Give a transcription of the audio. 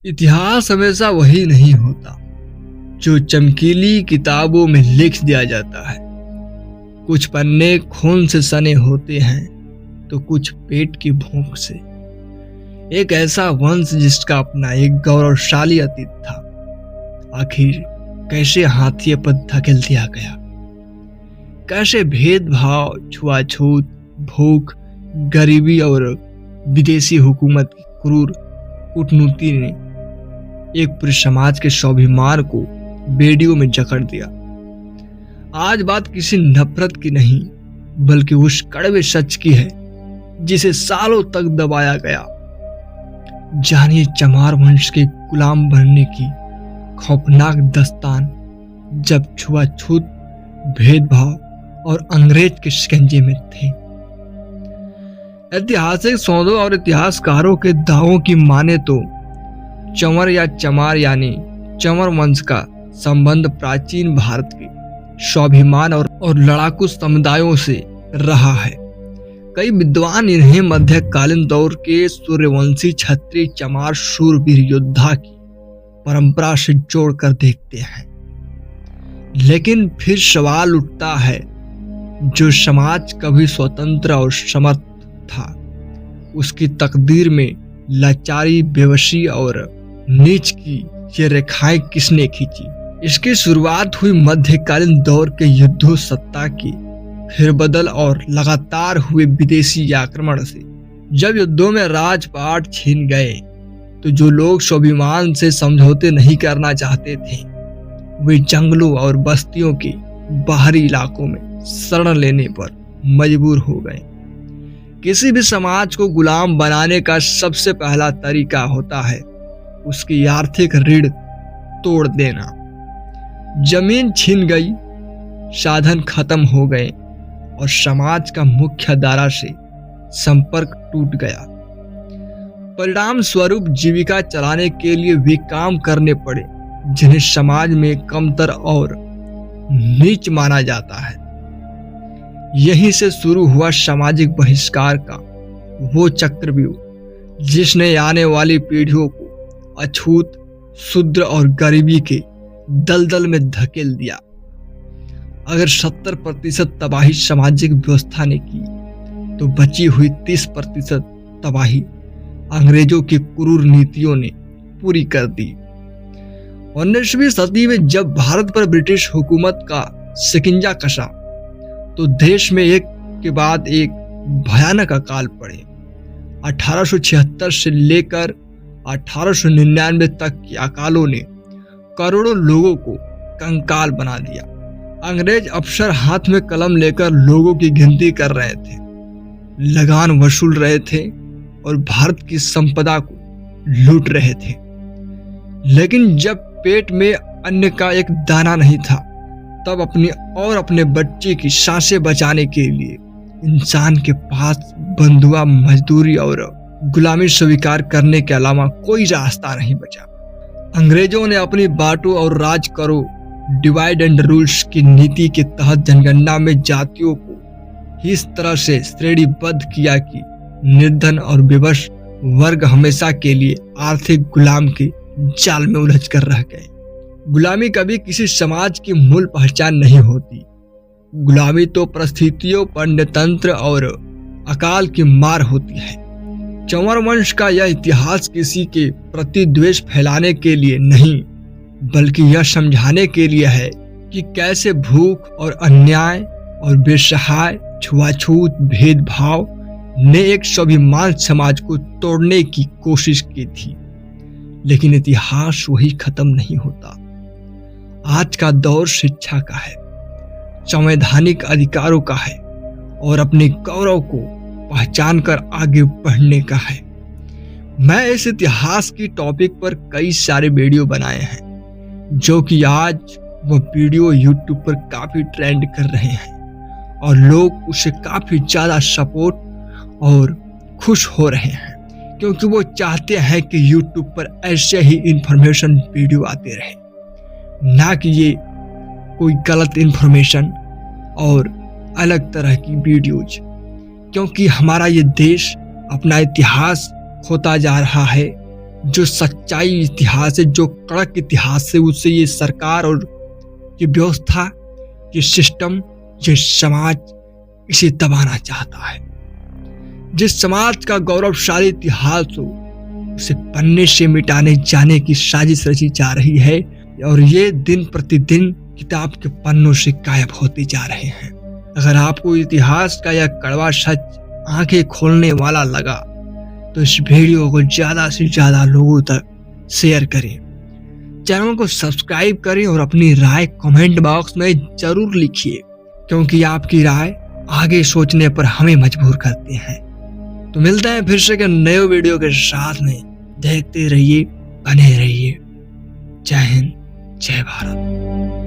इतिहास हमेशा वही नहीं होता जो चमकीली किताबों में लिख दिया जाता है। कुछ पन्ने खून से सने होते हैं तो कुछ पेट की भूख से। एक ऐसा वंश जिसका अपना एक गौरवशाली अतीत था, आखिर कैसे हाथिये पर धकेल दिया गया। कैसे भेदभाव, छुआछूत, भूख, गरीबी और विदेशी हुकूमत की क्रूर कूटनीति ने एक पूरे समाज के स्वाभिमान को बेड़ियों में जकड़ दिया। आज बात किसी नफरत की नहीं, बल्कि उस कड़वे सच की है जिसे सालों तक दबाया गया। जानिए चमार वंश के गुलाम बनने की खौफनाक दास्तान, जब छुआछूत, भेदभाव और अंग्रेज के शिकंजे में थे। ऐतिहासिक सौदों और इतिहासकारों के दावों की माने तो चंवर या चमार यानी चंवर वंश का संबंध प्राचीन भारत के स्वाभिमान और लड़ाकू समुदायों से रहा है। कई विद्वान इन्हें मध्यकालीन दौर के सूर्यवंशी क्षत्रिय चमार शूरवीर योद्धा की परंपरा से जोड़कर देखते हैं। लेकिन फिर सवाल उठता है, जो समाज कभी स्वतंत्र और समर्थ था, उसकी तकदीर में लाचारी, बेबसी और नीच की ये रेखाएं किसने खींची? इसकी शुरुआत हुई मध्यकालीन दौर के युद्धों, सत्ता की फेरबदल और लगातार हुए विदेशी आक्रमण से। जब युद्धों में राजपाट छीन गए तो जो लोग स्वाभिमान से समझौते नहीं करना चाहते थे, वे जंगलों और बस्तियों के बाहरी इलाकों में शरण लेने पर मजबूर हो गए। किसी भी समाज को गुलाम बनाने का सबसे पहला तरीका होता है उसकी आर्थिक रीढ़ तोड़ देना। जमीन छीन गई, साधन खत्म हो गए और समाज का मुख्य धारा से संपर्क टूट गया। परिणाम स्वरूप जीविका चलाने के लिए वे काम करने पड़े जिन्हें समाज में कमतर और नीच माना जाता है। यहीं से शुरू हुआ सामाजिक बहिष्कार का वो चक्रव्यूह जिसने आने वाली पीढ़ियों को अछूत, शूद्र और गरीबी के दलदल में धकेल दिया। अगर 70% तबाही सामाजिक व्यवस्था ने की, तो बची हुई 30% तबाही अंग्रेजों की क्रूर नीतियों ने पूरी कर दी। 19वीं सदी में जब भारत पर ब्रिटिश हुकूमत का शिकंजा कसा, तो देश में एक के बाद एक भयानक अकाल पड़े। 1876 से लेकर 1899 तक के अकालों ने करोड़ों लोगों को कंकाल बना दिया। अंग्रेज अफसर हाथ में कलम लेकर लोगों की गिनती कर रहे थे, लगान वसूल रहे थे और भारत की संपदा को लूट रहे थे। लेकिन जब पेट में अन्न का एक दाना नहीं था, तब अपनी और अपने बच्चे की सांसें बचाने के लिए इंसान के पास बंधुआ, मजदूरी और गुलामी स्वीकार करने के अलावा कोई रास्ता नहीं बचा। अंग्रेजों ने अपनी बांटो और राज करो, डिवाइड एंड रूल्स की नीति के तहत जनगणना में जातियों को इस तरह से श्रेणीबद्ध किया कि निर्धन और विवश वर्ग हमेशा के लिए आर्थिक गुलाम के जाल में उलझ कर रह गए। गुलामी कभी किसी समाज की मूल पहचान नहीं होती। गुलामी तो परिस्थितियों, पंचतंत्र और अकाल की मार होती है। चंवर वंश का यह इतिहास किसी के प्रति द्वेष फैलाने के लिए नहीं, बल्कि यह समझाने के लिए है कि कैसे भूख और अन्याय और बेसहाय, छुआछूत, भेदभाव ने एक स्वाभिमान समाज को तोड़ने की कोशिश की थी। लेकिन इतिहास वही खत्म नहीं होता। आज का दौर शिक्षा का है, संवैधानिक अधिकारों का है और अपने गौरव को पहचान कर आगे बढ़ने का है। मैं इस इतिहास की टॉपिक पर कई सारे वीडियो बनाए हैं, जो कि आज वो वीडियो YouTube पर काफी ट्रेंड कर रहे हैं और लोग उसे काफी ज्यादा सपोर्ट और खुश हो रहे हैं, क्योंकि वो चाहते हैं कि YouTube पर ऐसे ही इंफॉर्मेशन वीडियो आते रहे, ना कि ये कोई गलत इंफॉर्मेशन और अलग तरह की वीडियोज। क्योंकि हमारा ये देश अपना इतिहास खोता जा रहा है, जो सच्चाई इतिहास है, जो कड़क इतिहास है, उससे ये सरकार और ये व्यवस्था, ये सिस्टम, ये समाज इसे दबाना चाहता है। जिस समाज का गौरवशाली इतिहास हो उसे पन्ने से मिटाने जाने की साजिश रची जा रही है और ये दिन प्रतिदिन किताब के पन्नों से गायब होते जा रहे हैं। अगर आपको इतिहास का यह कड़वा सच आंखें खोलने वाला लगा तो इस वीडियो को ज्यादा से ज्यादा लोगों तक शेयर करें, चैनल को सब्सक्राइब करें और अपनी राय कमेंट बॉक्स में जरूर लिखिए, क्योंकि आपकी राय आगे सोचने पर हमें मजबूर करते हैं। तो मिलते हैं फिर से एक नए वीडियो के साथ में। देखते रहिए, बने रहिए। जय हिंद, जय भारत।